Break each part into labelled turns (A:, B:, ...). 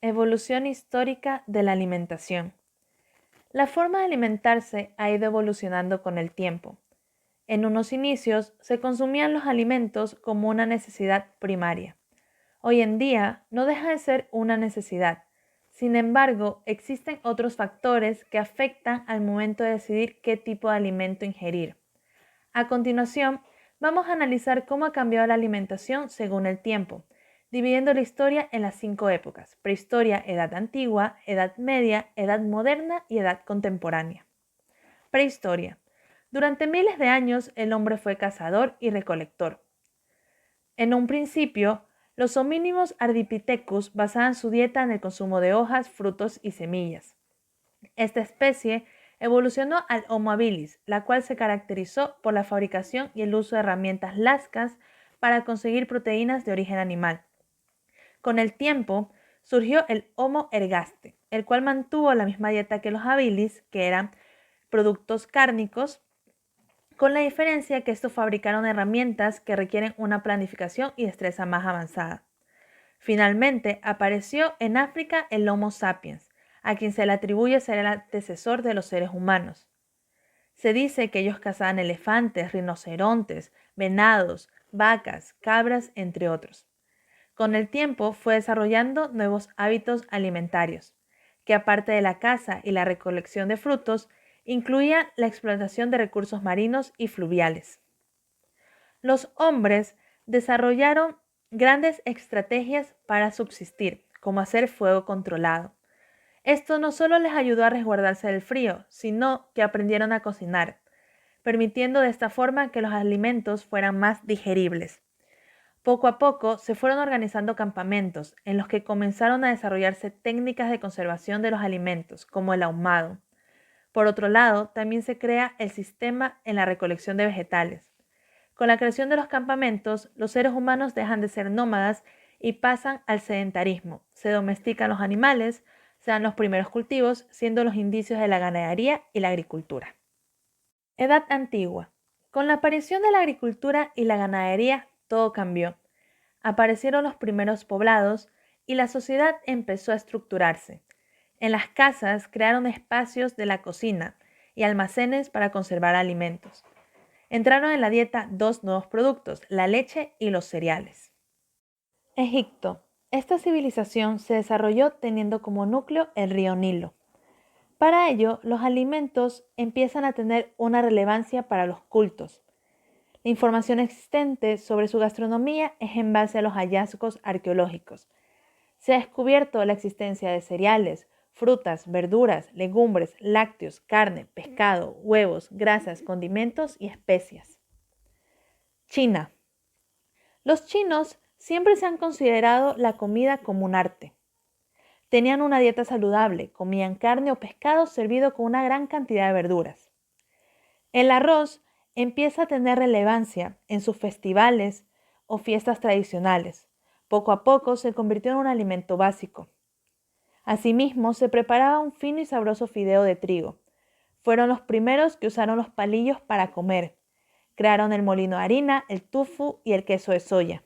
A: Evolución histórica de la alimentación. La forma de alimentarse ha ido evolucionando con el tiempo. En unos inicios se consumían los alimentos como una necesidad primaria. Hoy en día no deja de ser una necesidad. Sin embargo, existen otros factores que afectan al momento de decidir qué tipo de alimento ingerir. A continuación, vamos a analizar cómo ha cambiado la alimentación según el tiempo, dividiendo la historia en las 5 épocas: prehistoria, edad antigua, edad media, edad moderna y edad contemporánea. Prehistoria. Durante miles de años el hombre fue cazador y recolector. En un principio, los homínimos ardipithecus basaban su dieta en el consumo de hojas, frutos y semillas. Esta especie evolucionó al Homo habilis, la cual se caracterizó por la fabricación y el uso de herramientas lascas para conseguir proteínas de origen animal. Con el tiempo surgió el Homo ergaste, el cual mantuvo la misma dieta que los habilis, que eran productos cárnicos, con la diferencia que estos fabricaron herramientas que requieren una planificación y destreza más avanzada. Finalmente, apareció en África el Homo sapiens, a quien se le atribuye ser el antecesor de los seres humanos. Se dice que ellos cazaban elefantes, rinocerontes, venados, vacas, cabras, entre otros. Con el tiempo fue desarrollando nuevos hábitos alimentarios, que aparte de la caza y la recolección de frutos, incluían la explotación de recursos marinos y fluviales. Los hombres desarrollaron grandes estrategias para subsistir, como hacer fuego controlado. Esto no solo les ayudó a resguardarse del frío, sino que aprendieron a cocinar, permitiendo de esta forma que los alimentos fueran más digeribles. Poco a poco se fueron organizando campamentos en los que comenzaron a desarrollarse técnicas de conservación de los alimentos, como el ahumado. Por otro lado, también se crea el sistema en la recolección de vegetales. Con la creación de los campamentos, los seres humanos dejan de ser nómadas y pasan al sedentarismo. Se domestican los animales, se dan los primeros cultivos, siendo los indicios de la ganadería y la agricultura. Edad antigua. Con la aparición de la agricultura y la ganadería, todo cambió. Aparecieron los primeros poblados y la sociedad empezó a estructurarse. En las casas crearon espacios de la cocina y almacenes para conservar alimentos. Entraron en la dieta dos nuevos productos, la leche y los cereales. Egipto. Esta civilización se desarrolló teniendo como núcleo el río Nilo. Para ello, los alimentos empiezan a tener una relevancia para los cultos. La información existente sobre su gastronomía es en base a los hallazgos arqueológicos. Se ha descubierto la existencia de cereales, frutas, verduras, legumbres, lácteos, carne, pescado, huevos, grasas, condimentos y especias. China. Los chinos siempre se han considerado la comida como un arte. Tenían una dieta saludable, comían carne o pescado servido con una gran cantidad de verduras. El arroz empieza a tener relevancia en sus festivales o fiestas tradicionales. Poco a poco se convirtió en un alimento básico. Asimismo, se preparaba un fino y sabroso fideo de trigo. Fueron los primeros que usaron los palillos para comer. Crearon el molino de harina, el tofu y el queso de soya.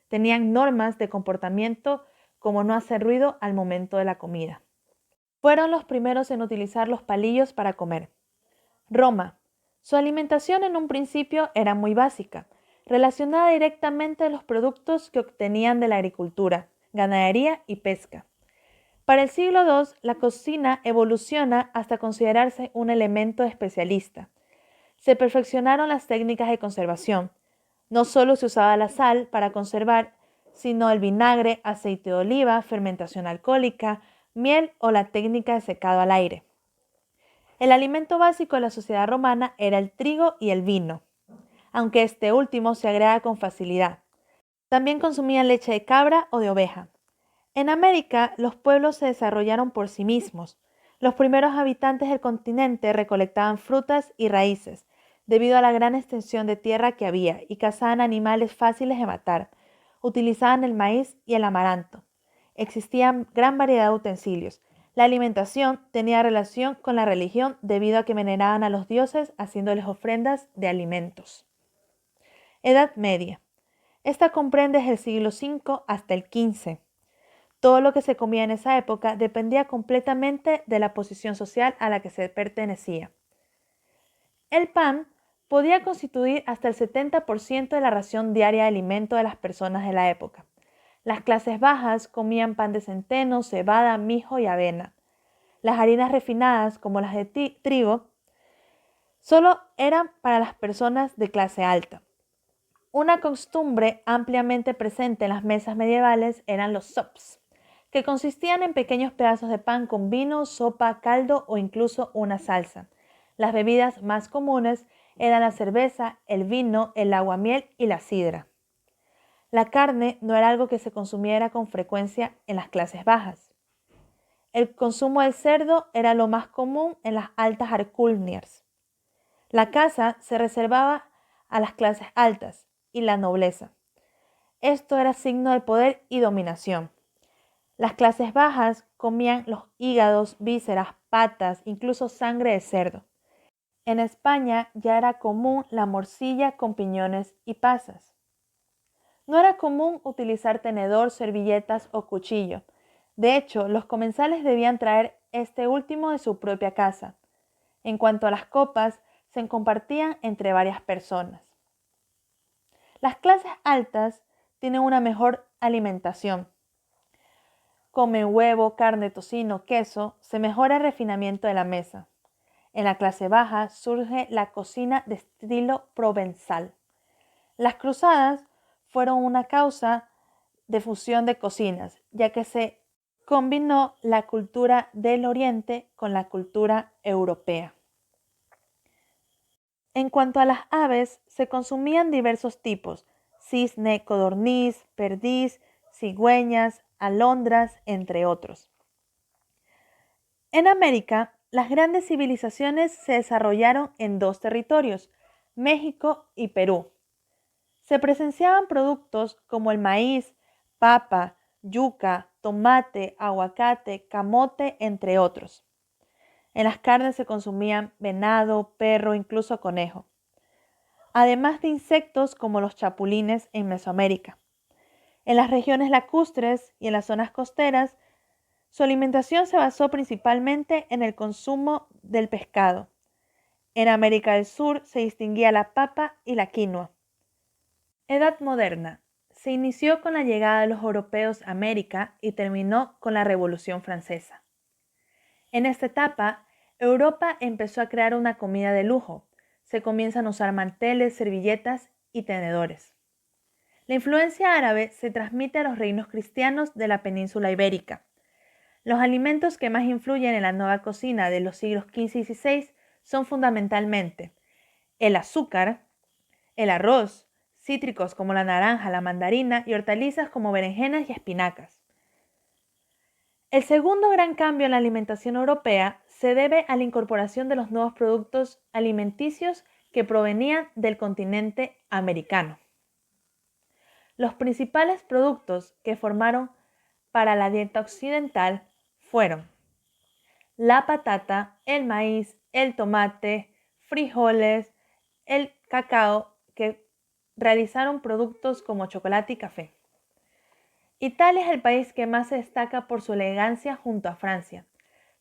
A: Tenían normas de comportamiento como no hacer ruido al momento de la comida. Fueron los primeros en utilizar los palillos para comer. Roma. Su alimentación en un principio era muy básica, relacionada directamente a los productos que obtenían de la agricultura, ganadería y pesca. Para el siglo II, la cocina evoluciona hasta considerarse un elemento especialista. Se perfeccionaron las técnicas de conservación. No solo se usaba la sal para conservar, sino el vinagre, aceite de oliva, fermentación alcohólica, miel o la técnica de secado al aire. El alimento básico de la sociedad romana era el trigo y el vino, aunque este último se agrega con facilidad. También consumían leche de cabra o de oveja. En América, los pueblos se desarrollaron por sí mismos. Los primeros habitantes del continente recolectaban frutas y raíces, debido a la gran extensión de tierra que había, y cazaban animales fáciles de matar. Utilizaban el maíz y el amaranto. Existía gran variedad de utensilios. La alimentación tenía relación con la religión debido a que veneraban a los dioses haciéndoles ofrendas de alimentos. Edad Media. Esta comprende desde el siglo V hasta el XV. Todo lo que se comía en esa época dependía completamente de la posición social a la que se pertenecía. El pan podía constituir hasta el 70% de la ración diaria de alimento de las personas de la época. Las clases bajas comían pan de centeno, cebada, mijo y avena. Las harinas refinadas, como las de trigo, solo eran para las personas de clase alta. Una costumbre ampliamente presente en las mesas medievales eran los sops, que consistían en pequeños pedazos de pan con vino, sopa, caldo o incluso una salsa. Las bebidas más comunes eran la cerveza, el vino, el aguamiel y la sidra. La carne no era algo que se consumiera con frecuencia en las clases bajas. El consumo del cerdo era lo más común en las altas alcurnias. La caza se reservaba a las clases altas y la nobleza. Esto era signo de poder y dominación. Las clases bajas comían los hígados, vísceras, patas, incluso sangre de cerdo. En España ya era común la morcilla con piñones y pasas. No era común utilizar tenedor, servilletas o cuchillo. De hecho, los comensales debían traer este último de su propia casa. En cuanto a las copas, se compartían entre varias personas. Las clases altas tienen una mejor alimentación. Comen huevo, carne, tocino, queso, se mejora el refinamiento de la mesa. En la clase baja surge la cocina de estilo provenzal. Las cruzadas fueron una causa de fusión de cocinas, ya que se combinó la cultura del Oriente con la cultura europea. En cuanto a las aves, se consumían diversos tipos: cisne, codorniz, perdiz, cigüeñas, alondras, entre otros. En América, las grandes civilizaciones se desarrollaron en dos territorios, México y Perú. Se presenciaban productos como el maíz, papa, yuca, tomate, aguacate, camote, entre otros. En las carnes se consumían venado, perro, incluso conejo. Además de insectos como los chapulines en Mesoamérica. En las regiones lacustres y en las zonas costeras, su alimentación se basó principalmente en el consumo del pescado. En América del Sur se distinguía la papa y la quinoa. Edad moderna. Se inició con la llegada de los europeos a América y terminó con la Revolución Francesa. En esta etapa, Europa empezó a crear una comida de lujo. Se comienzan a usar manteles, servilletas y tenedores. La influencia árabe se transmite a los reinos cristianos de la península ibérica. Los alimentos que más influyen en la nueva cocina de los siglos XV y XVI son fundamentalmente el azúcar, el arroz, cítricos como la naranja, la mandarina y hortalizas como berenjenas y espinacas. El segundo gran cambio en la alimentación europea se debe a la incorporación de los nuevos productos alimenticios que provenían del continente americano. Los principales productos que formaron para la dieta occidental fueron la patata, el maíz, el tomate, frijoles, el cacao, que realizaron productos como chocolate y café. Italia es el país que más se destaca por su elegancia junto a Francia.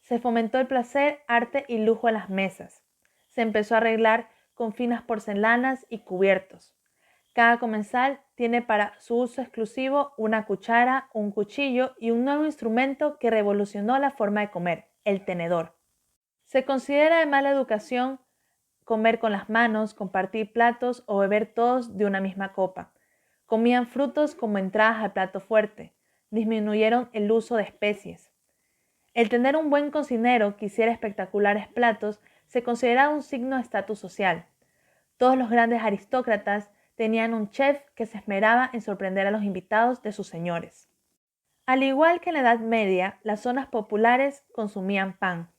A: Se fomentó el placer, arte y lujo en las mesas. Se empezó a arreglar con finas porcelanas y cubiertos. Cada comensal tiene para su uso exclusivo una cuchara, un cuchillo y un nuevo instrumento que revolucionó la forma de comer, el tenedor. Se considera de mala educación comer con las manos, compartir platos o beber todos de una misma copa. Comían frutos como entradas al plato fuerte. Disminuyeron el uso de especies. El tener un buen cocinero que hiciera espectaculares platos se consideraba un signo de estatus social. Todos los grandes aristócratas tenían un chef que se esmeraba en sorprender a los invitados de sus señores. Al igual que en la Edad Media, las zonas populares consumían pan.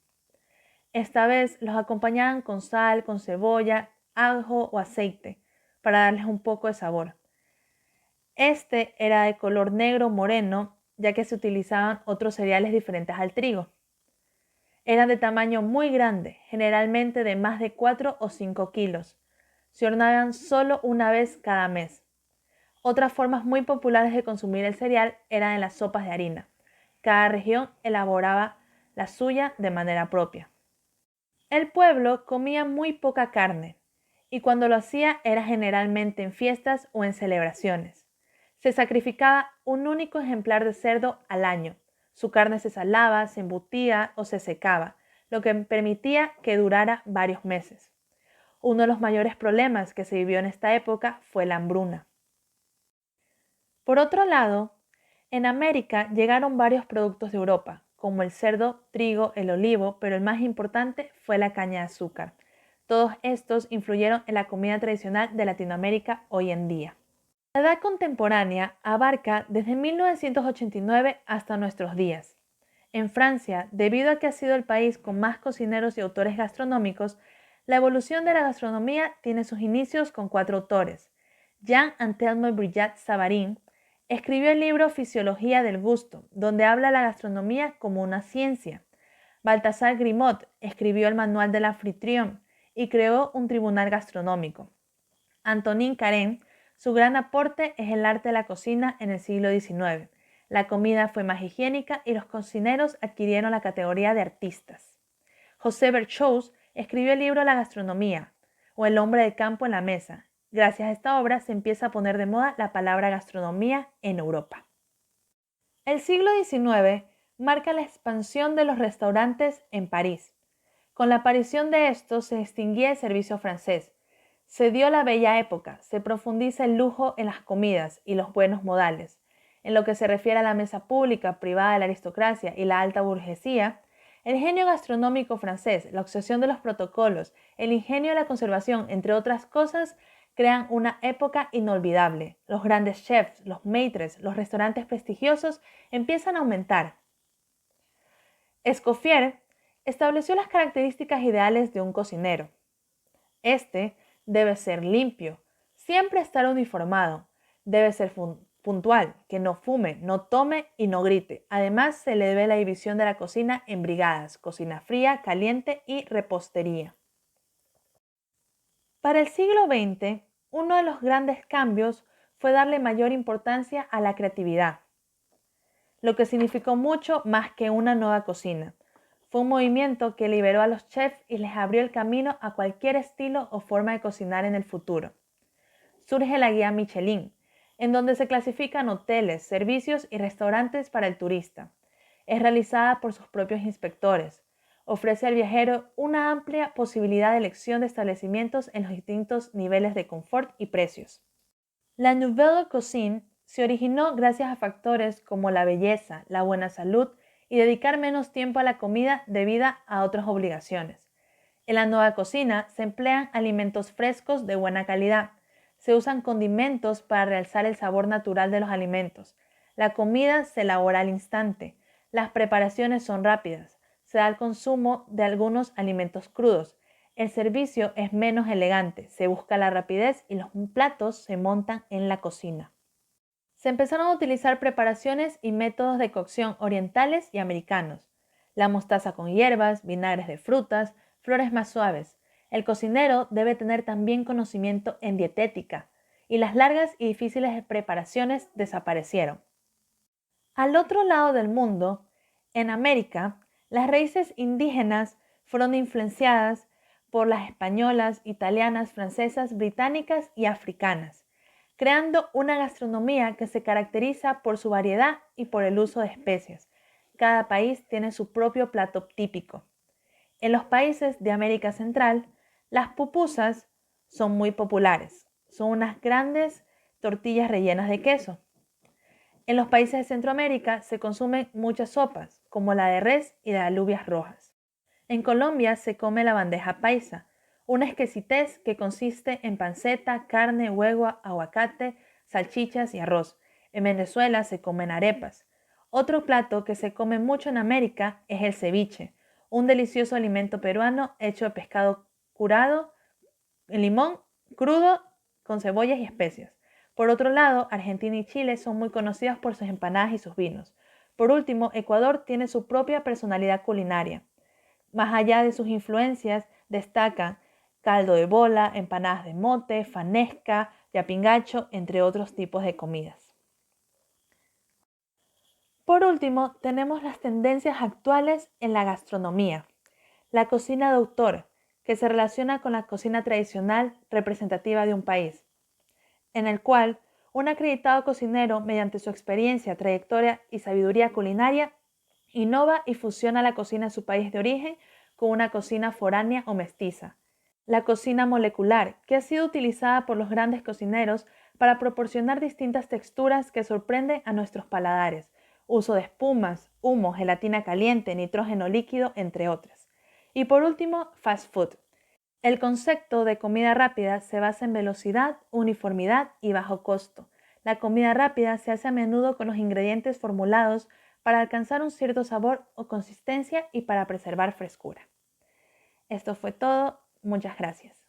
A: Esta vez los acompañaban con sal, con cebolla, ajo o aceite, para darles un poco de sabor. Este era de color negro moreno, ya que se utilizaban otros cereales diferentes al trigo. Eran de tamaño muy grande, generalmente de más de 4 o 5 kilos. Se horneaban solo una vez cada mes. Otras formas muy populares de consumir el cereal eran en las sopas de harina. Cada región elaboraba la suya de manera propia. El pueblo comía muy poca carne, y cuando lo hacía era generalmente en fiestas o en celebraciones. Se sacrificaba un único ejemplar de cerdo al año. Su carne se salaba, se embutía o se secaba, lo que permitía que durara varios meses. Uno de los mayores problemas que se vivió en esta época fue la hambruna. Por otro lado, en América llegaron varios productos de Europa, como el cerdo, trigo, el olivo, pero el más importante fue la caña de azúcar. Todos estos influyeron en la comida tradicional de Latinoamérica hoy en día. La edad contemporánea abarca desde 1989 hasta nuestros días. En Francia, debido a que ha sido el país con más cocineros y autores gastronómicos, la evolución de la gastronomía tiene sus inicios con 4 autores. Jean-Antelme Brillat-Savarin escribió el libro Fisiología del gusto, donde habla la gastronomía como una ciencia. Balthazar Grimaud escribió el Manual del Anfitrión y creó un tribunal gastronómico. Antonin Carême, su gran aporte es el arte de la cocina en el siglo XIX. La comida fue más higiénica y los cocineros adquirieron la categoría de artistas. José Berchous escribió el libro La gastronomía, o El hombre de campo en la mesa. Gracias a esta obra se empieza a poner de moda la palabra gastronomía en Europa. El siglo XIX marca la expansión de los restaurantes en París. Con la aparición de estos se extinguía el servicio francés. Se dio la bella época, se profundiza el lujo en las comidas y los buenos modales. En lo que se refiere a la mesa pública, privada de la aristocracia y la alta burguesía, el genio gastronómico francés, la obsesión de los protocolos, el ingenio de la conservación, entre otras cosas, crean una época inolvidable. Los grandes chefs, los maîtres, los restaurantes prestigiosos empiezan a aumentar. Escoffier estableció las características ideales de un cocinero. Este debe ser limpio, siempre estar uniformado, debe ser puntual, que no fume, no tome y no grite. Además, se le debe la división de la cocina en brigadas: cocina fría, caliente y repostería. Para el siglo XX, uno de los grandes cambios fue darle mayor importancia a la creatividad, lo que significó mucho más que una nueva cocina. Fue un movimiento que liberó a los chefs y les abrió el camino a cualquier estilo o forma de cocinar en el futuro. Surge la guía Michelin, en donde se clasifican hoteles, servicios y restaurantes para el turista. Es realizada por sus propios inspectores. Ofrece al viajero una amplia posibilidad de elección de establecimientos en los distintos niveles de confort y precios. La Nouvelle Cuisine se originó gracias a factores como la belleza, la buena salud y dedicar menos tiempo a la comida debido a otras obligaciones. En la nueva cocina se emplean alimentos frescos de buena calidad. Se usan condimentos para realzar el sabor natural de los alimentos. La comida se elabora al instante. Las preparaciones son rápidas. Se da el consumo de algunos alimentos crudos. El servicio es menos elegante. Se busca la rapidez y los platos se montan en la cocina. Se empezaron a utilizar preparaciones y métodos de cocción orientales y americanos. La mostaza con hierbas, vinagres de frutas, flores más suaves. El cocinero debe tener también conocimiento en dietética, y las largas y difíciles preparaciones desaparecieron. Al otro lado del mundo, en América, las raíces indígenas fueron influenciadas por las españolas, italianas, francesas, británicas y africanas, creando una gastronomía que se caracteriza por su variedad y por el uso de especias. Cada país tiene su propio plato típico. En los países de América Central, las pupusas son muy populares. Son unas grandes tortillas rellenas de queso. En los países de Centroamérica se consumen muchas sopas, como la de res y de alubias rojas. En Colombia se come la bandeja paisa, una exquisitez que consiste en panceta, carne, huevo, aguacate, salchichas y arroz. En Venezuela se comen arepas. Otro plato que se come mucho en América es el ceviche, un delicioso alimento peruano hecho de pescado curado en limón, crudo, con cebollas y especias. Por otro lado, Argentina y Chile son muy conocidos por sus empanadas y sus vinos. Por último, Ecuador tiene su propia personalidad culinaria. Más allá de sus influencias, destacan caldo de bola, empanadas de mote, fanesca, yapingacho, entre otros tipos de comidas. por último, tenemos las tendencias actuales en la gastronomía. La cocina de autor, que se relaciona con la cocina tradicional representativa de un país, en el cual un acreditado cocinero, mediante su experiencia, trayectoria y sabiduría culinaria, innova y fusiona la cocina de su país de origen con una cocina foránea o mestiza. La cocina molecular, que ha sido utilizada por los grandes cocineros para proporcionar distintas texturas que sorprenden a nuestros paladares, uso de espumas, humo, gelatina caliente, nitrógeno líquido, entre otras. Y por último, fast food. El concepto de comida rápida se basa en velocidad, uniformidad y bajo costo. La comida rápida se hace a menudo con los ingredientes formulados para alcanzar un cierto sabor o consistencia y para preservar frescura. Esto fue todo. Muchas gracias.